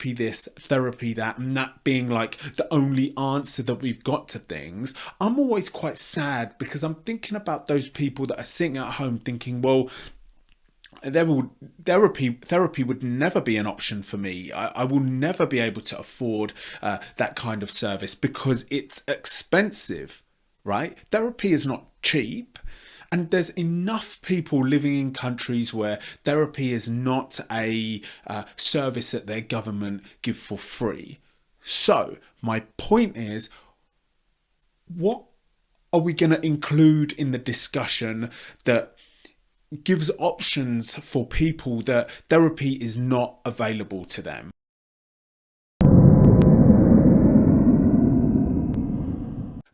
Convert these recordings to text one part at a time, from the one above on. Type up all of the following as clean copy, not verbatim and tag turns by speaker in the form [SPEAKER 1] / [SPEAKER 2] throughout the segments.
[SPEAKER 1] this, therapy that, and that being like the only answer that we've got to things, I'm always quite sad because I'm thinking about those people that are sitting at home thinking, well, therapy would never be an option for me. I will never be able to afford that kind of service because it's expensive, right? Therapy is not cheap. And there's enough people living in countries where therapy is not a service that their government give for free. So my point is, what are we going to include in the discussion that gives options for people that therapy is not available to them?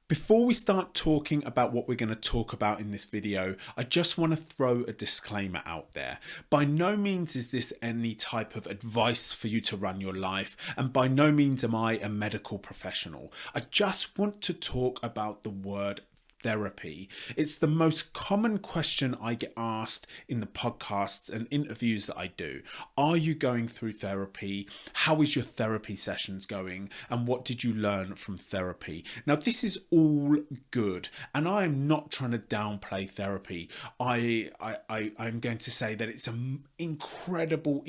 [SPEAKER 1] Before we start talking about what we're going to talk about in this video, I just want to throw a disclaimer out there. By no means is this any type of advice for you to run your life, and by no means am I a medical professional. I just want to talk about the word therapy. It's the most common question I get asked in the podcasts and interviews that I do. Are you going through therapy? How is your therapy sessions going? And what did you learn from therapy? Now, this is all good, and I am not trying to downplay therapy. I'm going to say that it's an incredible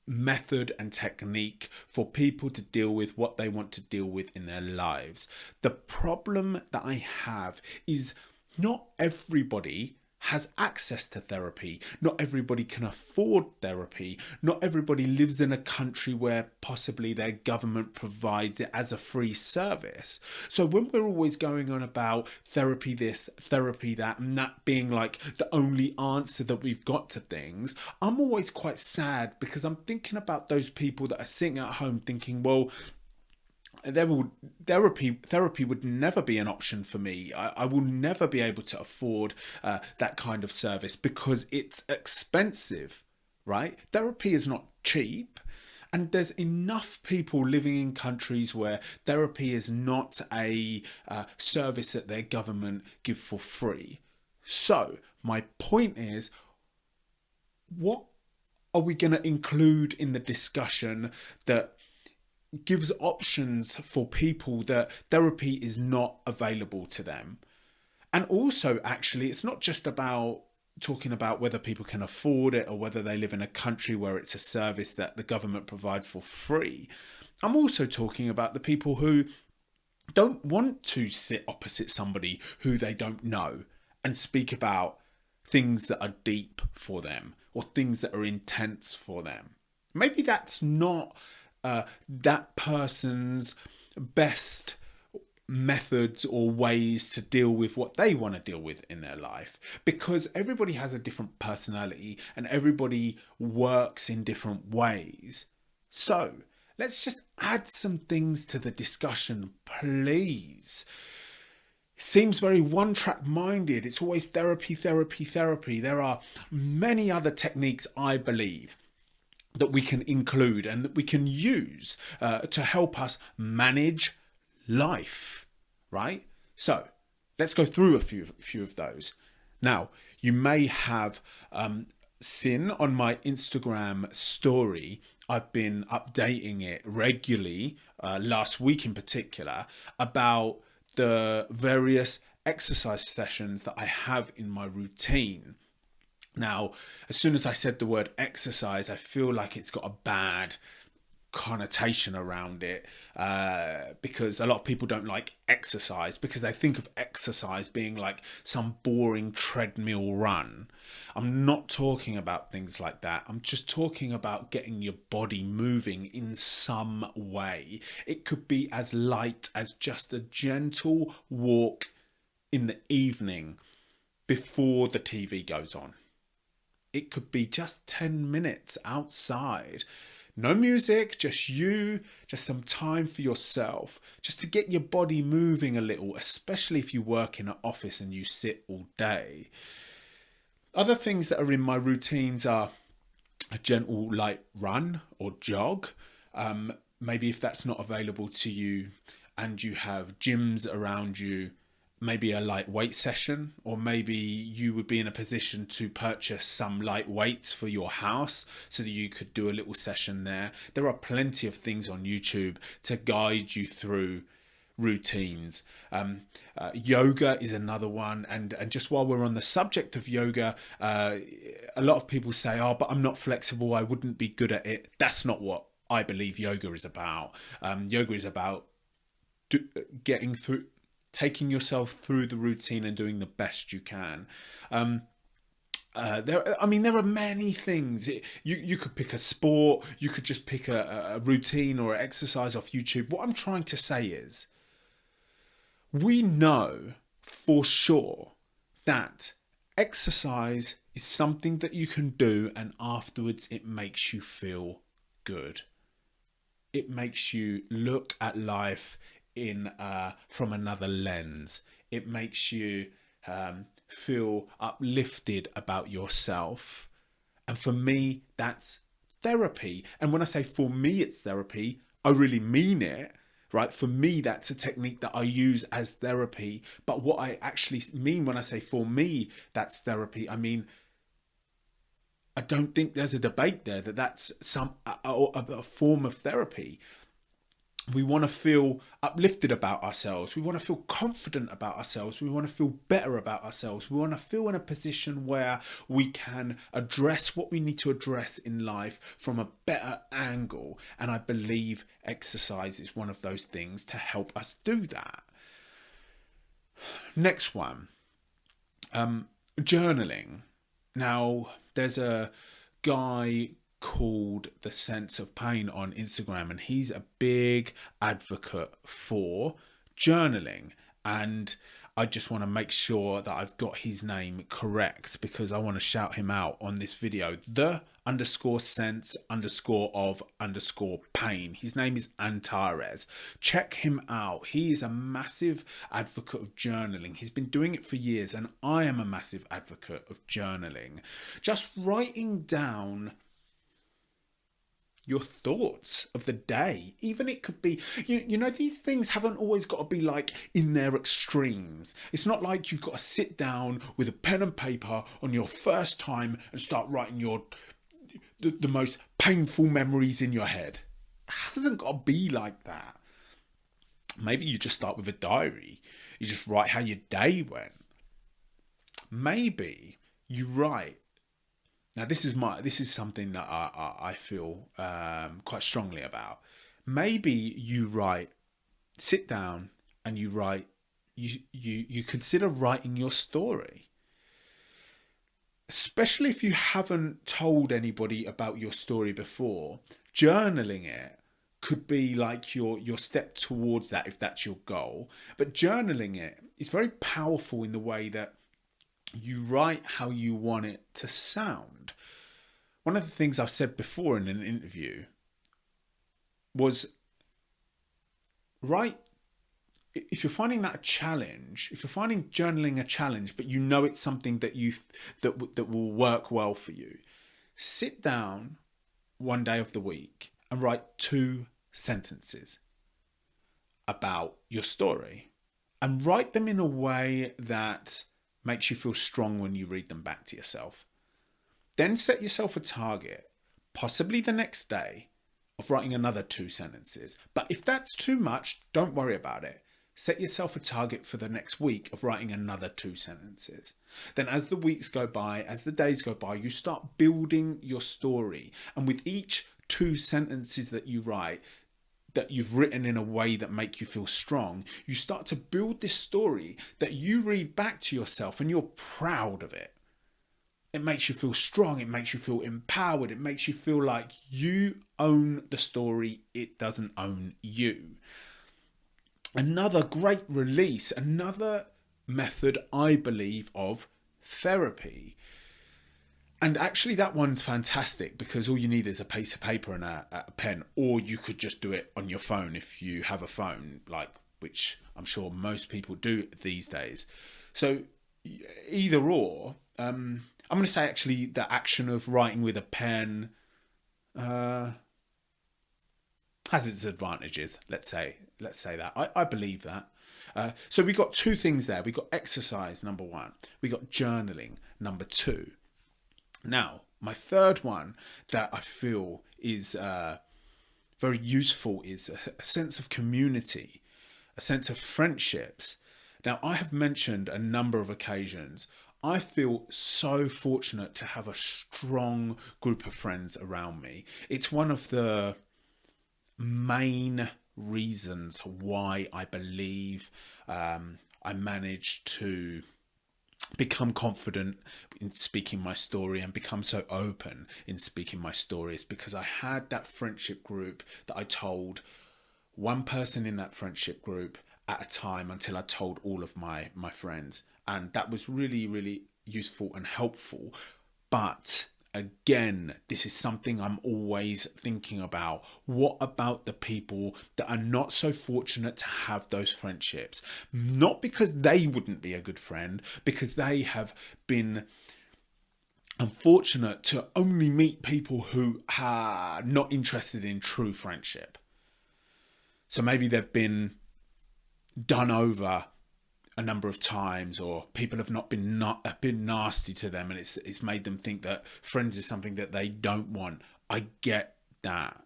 [SPEAKER 1] method and technique for people to deal with what they want to deal with in their lives. The problem that I have is not everybody has access to therapy. Not everybody can afford therapy. Not everybody lives in a country where possibly their government provides it as a free service. So when we're always going on about therapy this, therapy that, and that being like the only answer that we've got to things, I'm always quite sad because I'm thinking about those people that are sitting at home thinking, well, therapy would never be an option for me. I will never be able to afford that kind of service because it's expensive, right? Therapy is not cheap. And there's enough people living in countries where therapy is not a service that their government give for free. So my point is, what are we going to include in the discussion that gives options for people that therapy is not available to them? And also, actually, it's not just about talking about whether people can afford it or whether they live in a country where it's a service that the government provide for free. I'm also talking about the people who don't want to sit opposite somebody who they don't know and speak about things that are deep for them or things that are intense for them. Maybe that's not that person's best methods or ways to deal with what they want to deal with in their life, because everybody has a different personality and everybody works in different ways. So let's just add some things to the discussion, please. Seems very one-track minded. It's always therapy. There are many other techniques, I believe, that we can include and that we can use to help us manage life, right? So let's go through a few of those. Now, you may have seen on my Instagram story, I've been updating it regularly, last week in particular, about the various exercise sessions that I have in my routine. Now, as soon as I said the word exercise, I feel like it's got a bad connotation around it because a lot of people don't like exercise because they think of exercise being like some boring treadmill run. I'm not talking about things like that. I'm just talking about getting your body moving in some way. It could be as light as just a gentle walk in the evening before the TV goes on. It could be just 10 minutes outside. No music, just you, just some time for yourself, just to get your body moving a little, especially if you work in an office and you sit all day. Other things that are in my routines are a gentle light run or jog. Maybe if that's not available to you and you have gyms around you, maybe a lightweight session, or maybe you would be in a position to purchase some light weights for your house so that you could do a little session there. There are plenty of things on YouTube to guide you through routines. Yoga is another one, and just while we're on the subject of yoga, a lot of people say, oh, but I'm not flexible, I wouldn't be good at it. That's not what I believe yoga is about. Yoga is about getting through, taking yourself through the routine and doing the best you can. There are many things. You could pick a sport, you could just pick a routine or exercise off YouTube. What I'm trying to say is, we know for sure that exercise is something that you can do and afterwards it makes you feel good. It makes you look at life from another lens. It makes you feel uplifted about yourself. And for me, that's therapy. And when I say for me it's therapy, I really mean it, right? For me, that's a technique that I use as therapy. But what I actually mean when I say for me that's therapy, I mean, I don't think there's a debate there that that's a form of therapy. We want to feel uplifted about ourselves. We want to feel confident about ourselves. We want to feel better about ourselves. We want to feel in a position where we can address what we need to address in life from a better angle. And I believe exercise is one of those things to help us do that. Next one, journaling. Now, there's a guy called The Sense of Pain on Instagram, and he's a big advocate for journaling, and I just want to make sure that I've got his name correct because I want to shout him out on this video. The_sense_of_pain. His name is Antares. Check him out. He is a massive advocate of journaling. He's been doing it for years, and I am a massive advocate of journaling. Just writing down your thoughts of the day. Even it could be, you know, these things haven't always got to be like in their extremes. It's not like you've got to sit down with a pen and paper on your first time and start writing the most painful memories in your head. It hasn't got to be like that. Maybe you just start with a diary. You just write how your day went. Maybe you write. Now, this is something that I feel quite strongly about. Maybe you sit down and you write. You consider writing your story, especially if you haven't told anybody about your story before. Journaling it could be like your step towards that if that's your goal. But journaling it is very powerful in the way that you write how you want it to sound. One of the things I've said before in an interview was, if you're finding that a challenge, if you're finding journaling a challenge, but you know it's something that that will work well for you, sit down one day of the week and write 2 sentences about your story, and write them in a way that makes you feel strong when you read them back to yourself. Then set yourself a target, possibly the next day, of writing another 2 sentences. But if that's too much, don't worry about it. Set yourself a target for the next week of writing another 2 sentences. Then as the weeks go by, as the days go by, you start building your story. And with each 2 sentences that you write, that you've written in a way that make you feel strong, you start to build this story that you read back to yourself and you're proud of it. It makes you feel strong. It makes you feel empowered. It makes you feel like you own the story. It doesn't own you. Another great release, another method, I believe, of therapy. And actually that one's fantastic because all you need is a piece of paper and a pen, or you could just do it on your phone if you have a phone, which I'm sure most people do these days. So either or, I'm going to say actually the action of writing with a pen, has its advantages. Let's say that. I believe that. So we got two things there. We got exercise, number one. We got journaling, number two. Now, my third one that I feel is very useful is a sense of community, a sense of friendships. Now, I have mentioned a number of occasions, I feel so fortunate to have a strong group of friends around me. It's one of the main reasons why I believe I managed to become confident in speaking my story and become so open in speaking my stories, because I had that friendship group that I told one person in that friendship group at a time until I told all of my friends, and that was really, really useful and helpful. But again, this is something I'm always thinking about. What about the people that are not so fortunate to have those friendships? Not because they wouldn't be a good friend, because they have been unfortunate to only meet people who are not interested in true friendship. So maybe they've been done over a number of times, or people have been nasty to them, and it's made them think that friends is something that they don't want. I get that.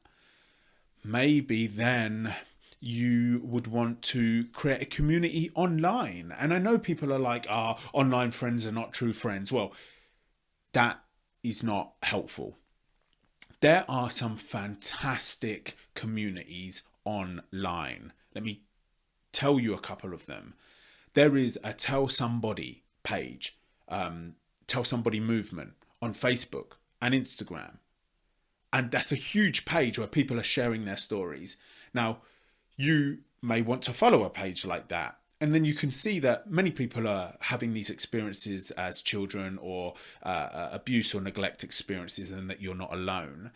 [SPEAKER 1] Maybe then you would want to create a community online. And I know people are like, online friends are not true friends. Well, that is not helpful. There are some fantastic communities online. Let me tell you a couple of them. There is a Tell Somebody page, Tell Somebody movement on Facebook and Instagram. And that's a huge page where people are sharing their stories. Now, you may want to follow a page like that. And then you can see that many people are having these experiences as children, or abuse or neglect experiences, and that you're not alone.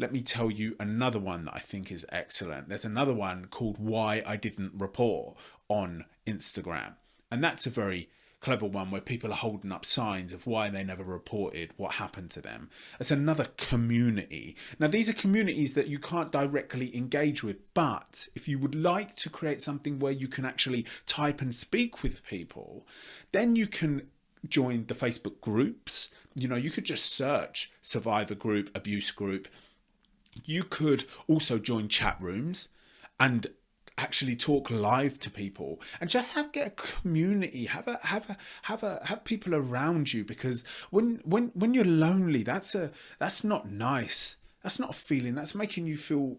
[SPEAKER 1] Let me tell you another one that I think is excellent. There's another one called Why I Didn't Report on Instagram. And that's a very clever one, where people are holding up signs of why they never reported what happened to them. It's another community. Now, these are communities that you can't directly engage with, but if you would like to create something where you can actually type and speak with people, then you can join the Facebook groups. You could just search survivor group, abuse group. You could also join chat rooms and actually talk live to people, and just get a community, have people around you, because when you're lonely, that's not nice. That's not a feeling. That's making you feel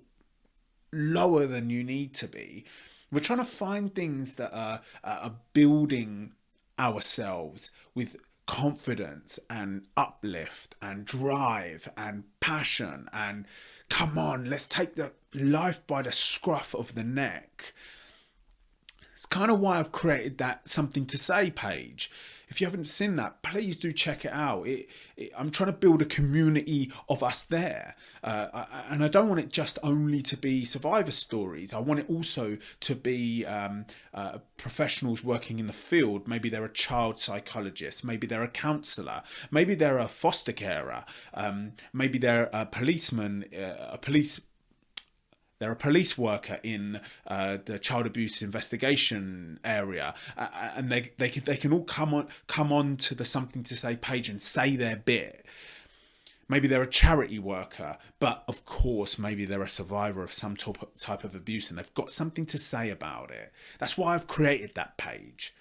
[SPEAKER 1] lower than you need to be. We're trying to find things that are building ourselves with confidence and uplift and drive and passion, and come on, let's take the life by the scruff of the neck. It's kind of why I've created that Something to Say page. If you haven't seen that, please do check it out. I'm trying to build a community of us there. And I don't want it just only to be survivor stories. I want it also to be professionals working in the field. Maybe they're a child psychologist. Maybe they're a counsellor. Maybe they're a foster carer. Maybe they're a policeman, they're a police worker in the child abuse investigation area, and they can all come on to the Something to Say page and say their bit. Maybe they're a charity worker, but of course, maybe they're a survivor of some type of abuse, and they've got something to say about it. That's why I've created that page,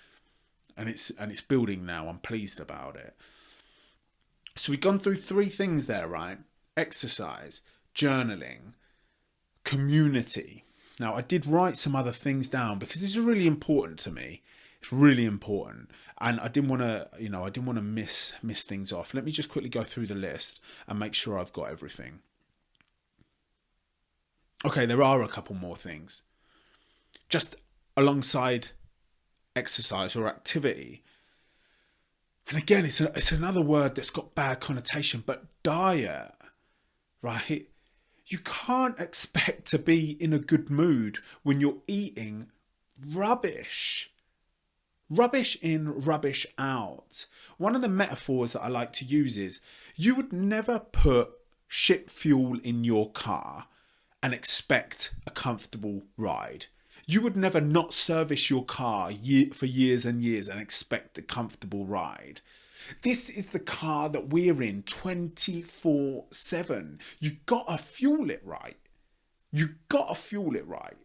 [SPEAKER 1] and it's building now. I'm pleased about it. So we've gone through three things there, right? Exercise, journaling, community. Now, I did write some other things down because this is really important to me. It's really important, and I didn't want to miss things off. Let me just quickly go through the list and make sure I've got everything. Okay, there are a couple more things. Just alongside exercise or activity. And again, it's another word that's got bad connotation, but diet, right? You can't expect to be in a good mood when you're eating rubbish. Rubbish in, rubbish out. One of the metaphors that I like to use is, you would never put shit fuel in your car and expect a comfortable ride. You would never not service your car for years and years and expect a comfortable ride. This is the car that we're in 24/7. You gotta fuel it right. You gotta fuel it right.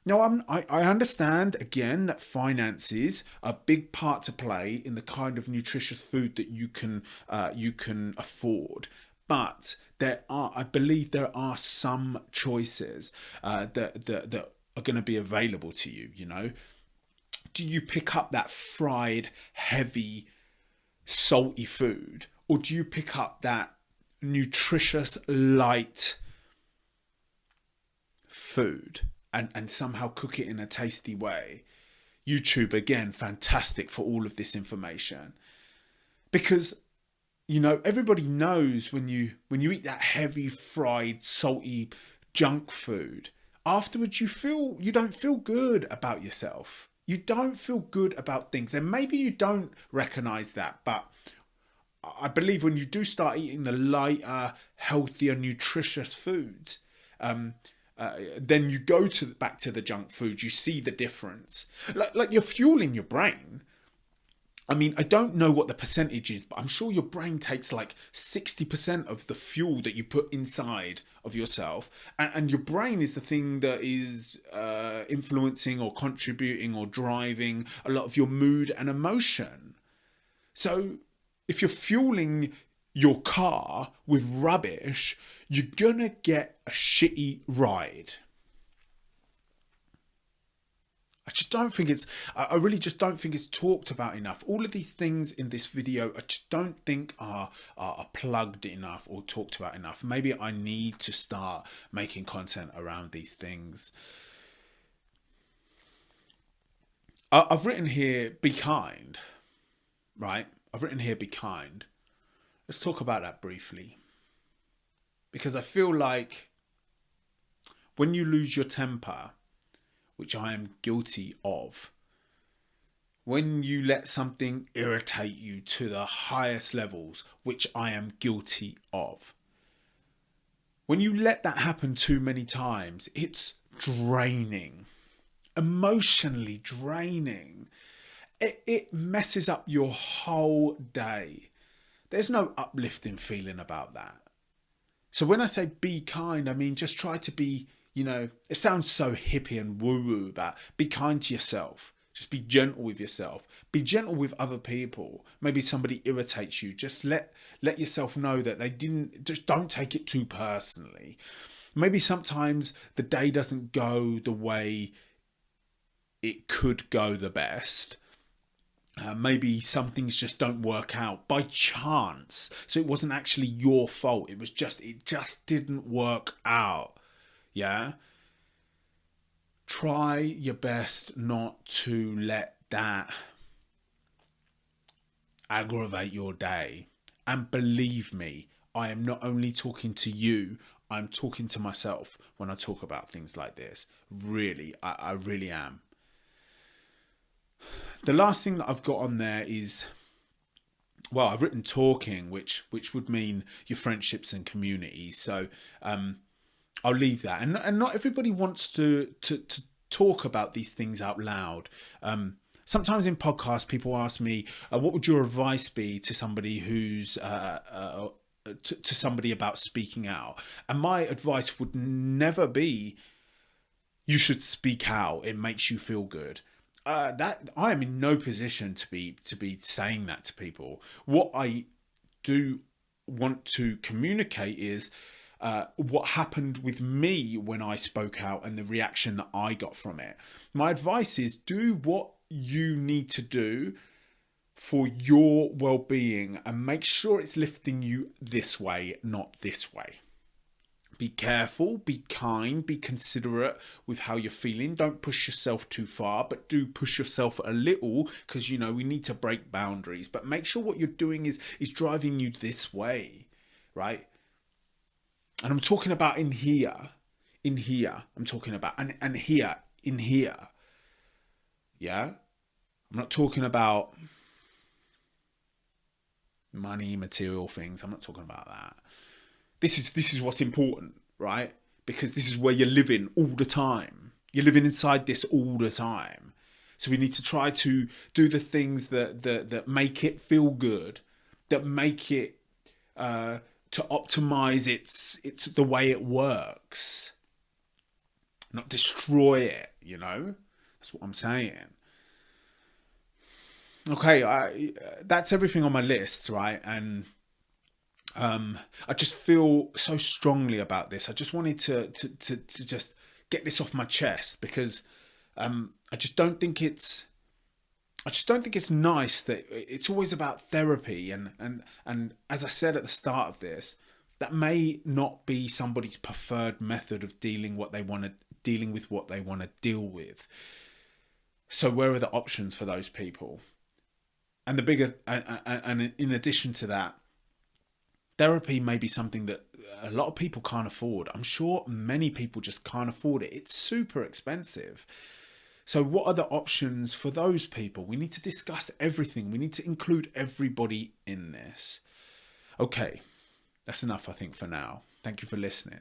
[SPEAKER 1] Now, I understand again that finances are a big part to play in the kind of nutritious food that you can afford, but I believe there are some choices that are going to be available to you. You know, do you pick up that fried, heavy, salty food, or do you pick up that nutritious, light food and somehow cook it in a tasty way? YouTube, again, fantastic for all of this information, because everybody knows when you eat that heavy, fried, salty junk food, afterwards you don't feel good about yourself. You don't feel good about things, and maybe you don't recognize that, but I believe when you do start eating the lighter, healthier, nutritious foods, then you go back to the junk food, you see the difference. Like you're fueling your brain. I mean, I don't know what the percentage is, but I'm sure your brain takes like 60% of the fuel that you put inside of yourself. And your brain is the thing that is influencing or contributing or driving a lot of your mood and emotion. So if you're fueling your car with rubbish, you're gonna get a shitty ride. I really just don't think it's talked about enough. All of these things in this video, I just don't think are plugged enough or talked about enough. Maybe I need to start making content around these things. I've written here, be kind, right? I've written here, be kind. Let's talk about that briefly. Because I feel like when you lose your temper, which I am guilty of, when you let something irritate you to the highest levels, which I am guilty of, when you let that happen too many times, it's draining, emotionally draining. It messes up your whole day. There's no uplifting feeling about that. So when I say be kind, I mean just try to be, it sounds so hippie and woo-woo, but be kind to yourself. Just be gentle with yourself. Be gentle with other people. Maybe somebody irritates you. Just let yourself know that just don't take it too personally. Maybe sometimes the day doesn't go the way it could go the best. Maybe some things just don't work out by chance. So it wasn't actually your fault. It just didn't work out. Yeah. Try your best not to let that aggravate your day. And believe me, I am not only talking to you, I'm talking to myself when I talk about things like this. Really, I really am. The last thing that I've got on there is, well, I've written talking, which would mean your friendships and communities. So I'll leave that. And not everybody wants to talk about these things out loud. Sometimes in podcasts, people ask me, what would your advice be to somebody who's to somebody about speaking out? And my advice would never be, you should speak out. It makes you feel good. That I am in no position to be saying that to people. What I do want to communicate is what happened with me when I spoke out and the reaction that I got from it. My advice is, do what you need to do for your well-being and make sure it's lifting you this way, not this way. Be careful, be kind, be considerate with how you're feeling. Don't push yourself too far, but do push yourself a little, because, we need to break boundaries. But make sure what you're doing is driving you this way, right? And I'm talking about in here. I'm talking about, and here, in here. Yeah? I'm not talking about money, material things. I'm not talking about that. This is what's important, right? because this is where you're living all the time. You're living inside this all the time. So we need to try to do the things that make it feel good, that make it to optimize it's the way it works, not destroy it. That's what I'm saying. Okay, that's everything on my list, right? And I just feel so strongly about this. I just wanted to just get this off my chest, because I just don't think it's nice that it's always about therapy, and as I said at the start of this, that may not be somebody's preferred method of dealing with what they want to deal with. So where are the options for those people? And the bigger, and in addition to that, therapy may be something that a lot of people can't afford. I'm sure many people just can't afford it. It's super expensive. So what are the options for those people? We need to discuss everything. We need to include everybody in this. Okay, that's enough, I think, for now. Thank you for listening.